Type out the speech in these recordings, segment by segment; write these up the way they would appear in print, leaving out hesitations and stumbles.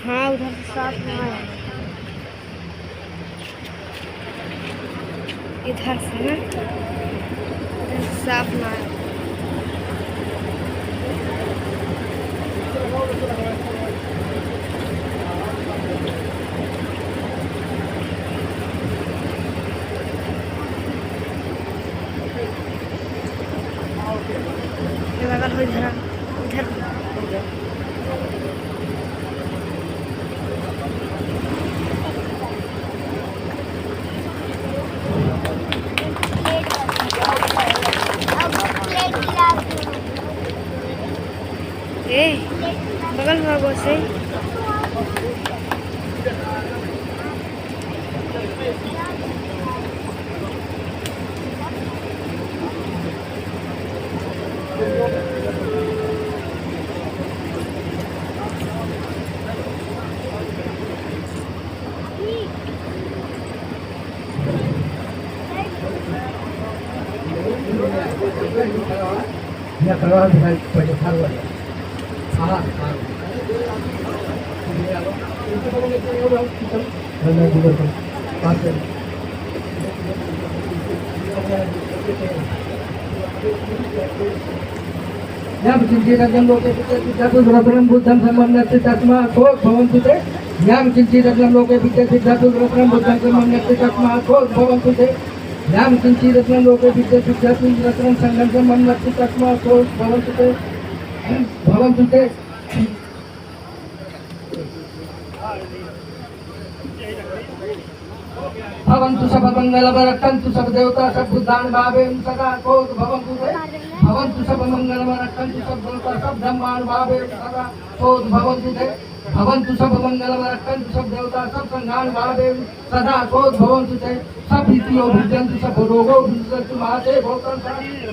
हाँ उधर से साफ ना है, इधर से ना इधर से साफ ना है। लगल हो इधर इधर बगल में से या प्रवाह दिखाई पड़े था वो हाँ हाँ याम चिंतितं लोके सिद्धातुरत्रं बुद्धं सम्मन्यते तस्मात् भवन्तु ते याम चिंतितं लोके सिद्धातुरत्रं बुद्धं सम्मन्यते तस्मात् भवन्तु ते याम चिंतितं लोके सिद्धातुरत्रं संघं सम्मन्यते तस्मात् भवन्तु ते भवन्तु सब मंगलमरक्षन्तु सब देवता सब बुद्धान भावेन सदा कोद भवन्तु ते भवन्तु सब मंगलमरक्षन्तु सब देवता सब ब्रह्मांड भावेन सदा कोद भवन्तु ते भवन्तु सब मंगलमरक्षन्तु सब देवता सब संघान भावेन सदा कोद भवन्तु ते सब भीतियों भीजन्तु सब रोगों भीजन्तु महाते भवन्तु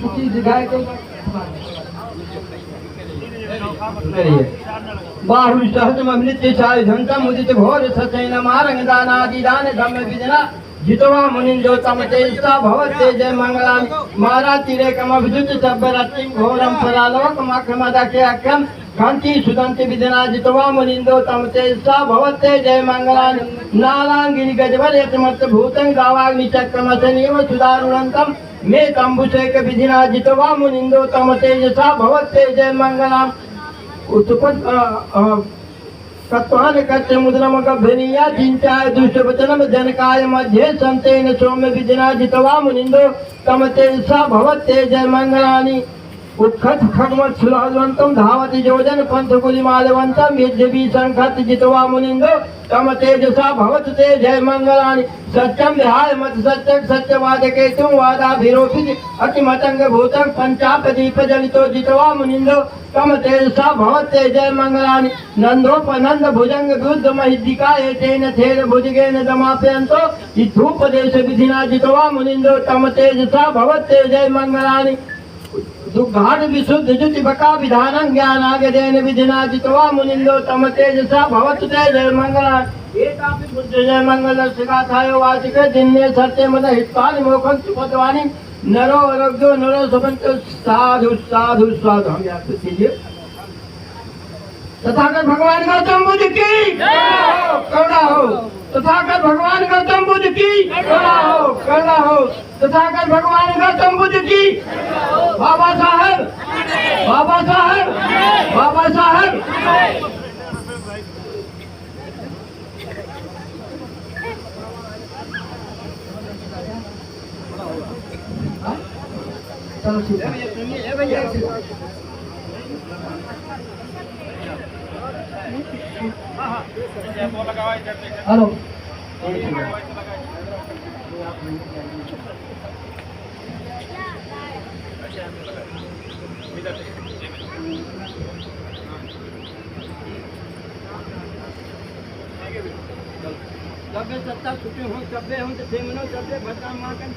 सुखी दिखाए के बाहु सहजमृत्य चाय धंता मुदित घोर सचैन मारंग दानादि दान धम्म विजना जितवा मुनिंदो तम तेजसा भवते जय मंगलानि मारा तिरे कम अभिजुत सब्बरति घोरम फलालोक मखमदके अकम कांति सुदंति विदना जितवा मुनिंदो तम तेजसा भवते जय मंगलानि नालांगिनि गजवरेत मत भूतं गावाग्नि चक्रमसनिव सुदारुणंतम मे तंबुशेक विधिना जितवा मुनिंदो तम तेजसा भवते जय मंगलानि उत्पन्न कत्वान कच्च मुद्रम गभनिया चिंचाय दुष्ट वचनम जनकाय मध्य संतेन सौम्य विजना जितवा मुनिंदो तम तेजसा भवते जय मंगलानि उत्खत खगमत सुलहवंतम धावति जोजन पंथ कुलिमालवंतम यद्यपि संखत जितवा मुनिंदो तम तेजसा भवतु ते जय मंगलानि सत्यम विहाय मत सत्यक सत्यवाद केतुम वादाभिरोपित अतिमतंग भूतं पंचापदीप जलितो जितवा मुनिंदो तम तेजसा भवते जय मंगलानि नंदोपनंद भुजंग विरुद्ध महिदिका एतेन थेर भुजगेन दमाप्यंतो इद्धूपदेश विधिना जितवा मुनिंदो तम तेजसा भवते जय मंगलानि दुग्धान विशुद्ध जुति बका विधानं ज्ञानागदेन विधिना जितवा मुनिंदो तम तेजसा भवतु ते जय मंगलानि एतापि बुद्ध जय मंगल शिखाथायो वाचिके दिन्ने सत्य मन हितानि मोखं सुपदवानि नरो आरोग्यो नरो सुबंतो साधु साधु साधु हम याद कीजिए तथागत भगवान गौतम बुद्ध की करुणा हो तथागत भगवान गौतम बुद्ध की करुणा हो तथागत भगवान गौतम बुद्ध की बाबा साहब बाबा साहब बाबा साहब चलो ठीक है। हेलो जब सत्ता छुट्टी हूँ जब हूँ तो 6 महीनों जब भटका मार कर